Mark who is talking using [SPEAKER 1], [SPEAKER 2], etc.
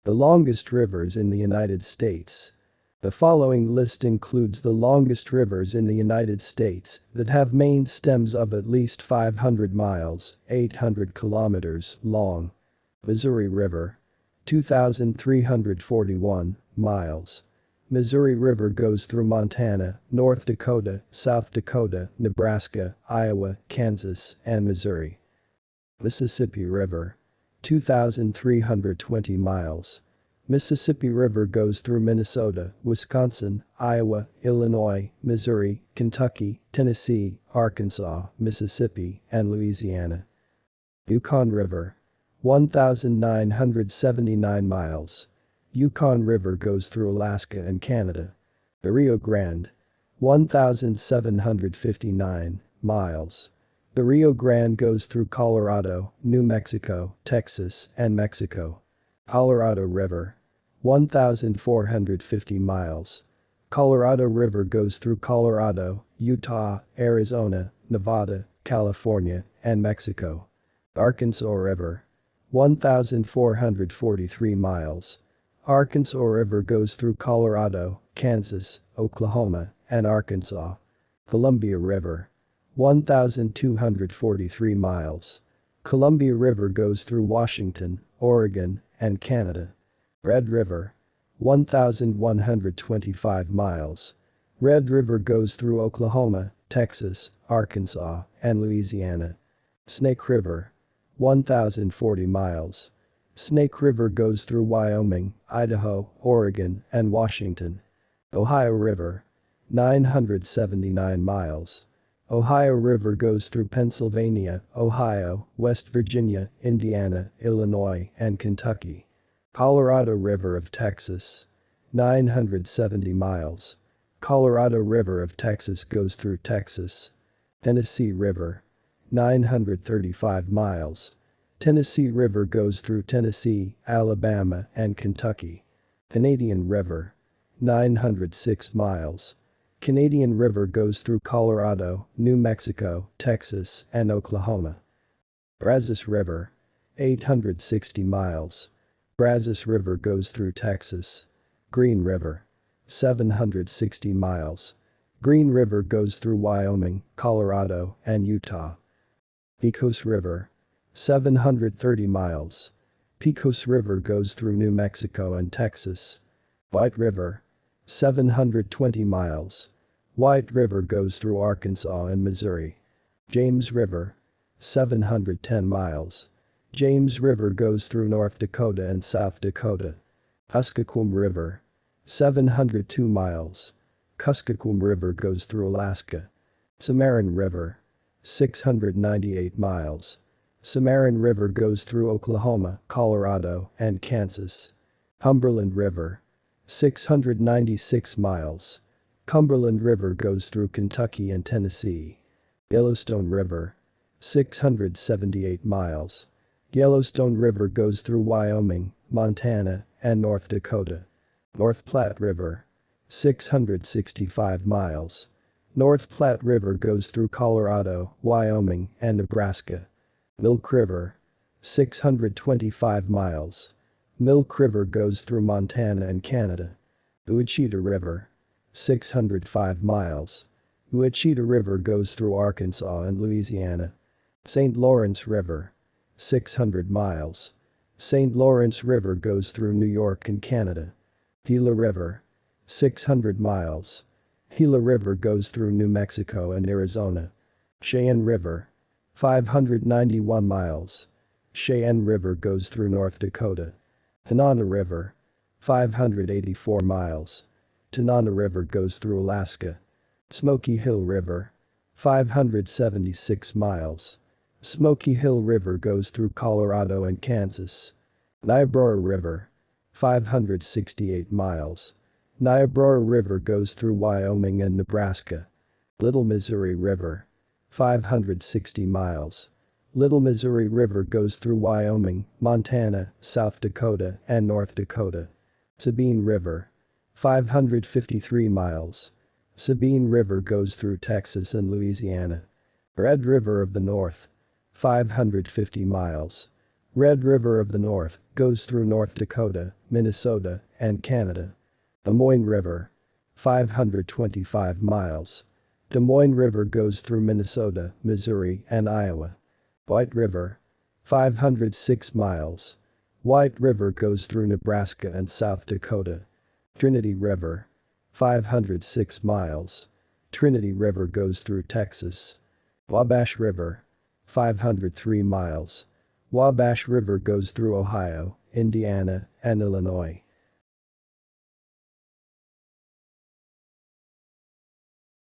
[SPEAKER 1] The longest rivers in the United States. The following list includes the longest rivers in the United States that have main stems of at least 500 miles, 800 kilometers long. Missouri River. 2,341 miles. Missouri River goes through Montana, North Dakota, South Dakota, Nebraska, Iowa, Kansas, and Missouri. Mississippi River. 2,320 miles. Mississippi River goes through Minnesota, Wisconsin, Iowa, Illinois, Missouri, Kentucky, Tennessee, Arkansas, Mississippi, and Louisiana. Yukon River. 1,979 miles. Yukon River goes through Alaska and Canada. The Rio Grande. 1,759 miles. The Rio Grande goes through Colorado, New Mexico, Texas, and Mexico. Colorado River. 1,450 miles. Colorado River goes through Colorado, Utah, Arizona, Nevada, California, and Mexico. Arkansas River. 1,443 miles. Arkansas River goes through Colorado, Kansas, Oklahoma, and Arkansas. Columbia River. 1,243 miles. Columbia River goes through Washington, Oregon, and Canada. Red River. 1,125 miles. Red River goes through Oklahoma, Texas, Arkansas, and Louisiana. Snake River. 1,040 miles. Snake River goes through Wyoming, Idaho, Oregon, and Washington. Ohio River. 979 miles. Ohio River goes through Pennsylvania, Ohio, West Virginia, Indiana, Illinois, and Kentucky. Colorado River of Texas. 970 miles. Colorado River of Texas goes through Texas. Tennessee River. 935 miles. Tennessee River goes through Tennessee, Alabama, and Kentucky. Canadian River. 906 miles. Canadian River goes through Colorado, New Mexico, Texas, and Oklahoma. Brazos River. 860 miles. Brazos River goes through Texas. Green River. 760 miles. Green River goes through Wyoming, Colorado, and Utah. Pecos River. 730 miles. Pecos River goes through New Mexico and Texas. White River. 720 miles. White River goes through Arkansas and Missouri. James River. 710 miles. James River goes through North Dakota and South Dakota. Kuskokwim River. 702 miles. Kuskokwim River goes through Alaska. Cimarron River. 698 miles. Cimarron River goes through Oklahoma, Colorado, and Kansas. Cumberland River. 696 miles. Cumberland River goes through Kentucky and Tennessee. Yellowstone River. 678 miles. Yellowstone River goes through Wyoming, Montana, and North Dakota. North Platte River. 665 miles. North Platte River goes through Colorado, Wyoming, and Nebraska. Milk River. 625 miles. Milk River goes through Montana and Canada. Cheetah River. 605 miles. Cheetah River goes through Arkansas and Louisiana. St. Lawrence River. 600 miles. St. Lawrence River goes through New York and Canada. Gila River. 600 miles. Gila River goes through New Mexico and Arizona. Cheyenne River. 591 miles. Cheyenne River goes through North Dakota. Tanana River. 584 miles. Tanana River goes through Alaska. Smoky Hill River. 576 miles. Smoky Hill River goes through Colorado and Kansas. Niobrara River. 568 miles. Niobrara River goes through Wyoming and Nebraska. Little Missouri River. 560 miles. Little Missouri River goes through Wyoming, Montana, South Dakota, and North Dakota. Sabine River. 553 miles. Sabine River goes through Texas and Louisiana. Red River of the North. 550 miles. Red River of the North goes through North Dakota, Minnesota, and Canada. Des Moines River. 525 miles. Des Moines River goes through Minnesota, Missouri, and Iowa. White River. 506 miles. White River goes through Nebraska and South Dakota. Trinity River. 506 miles. Trinity River goes through Texas. Wabash River. 503 miles. Wabash River goes through Ohio, Indiana, and Illinois.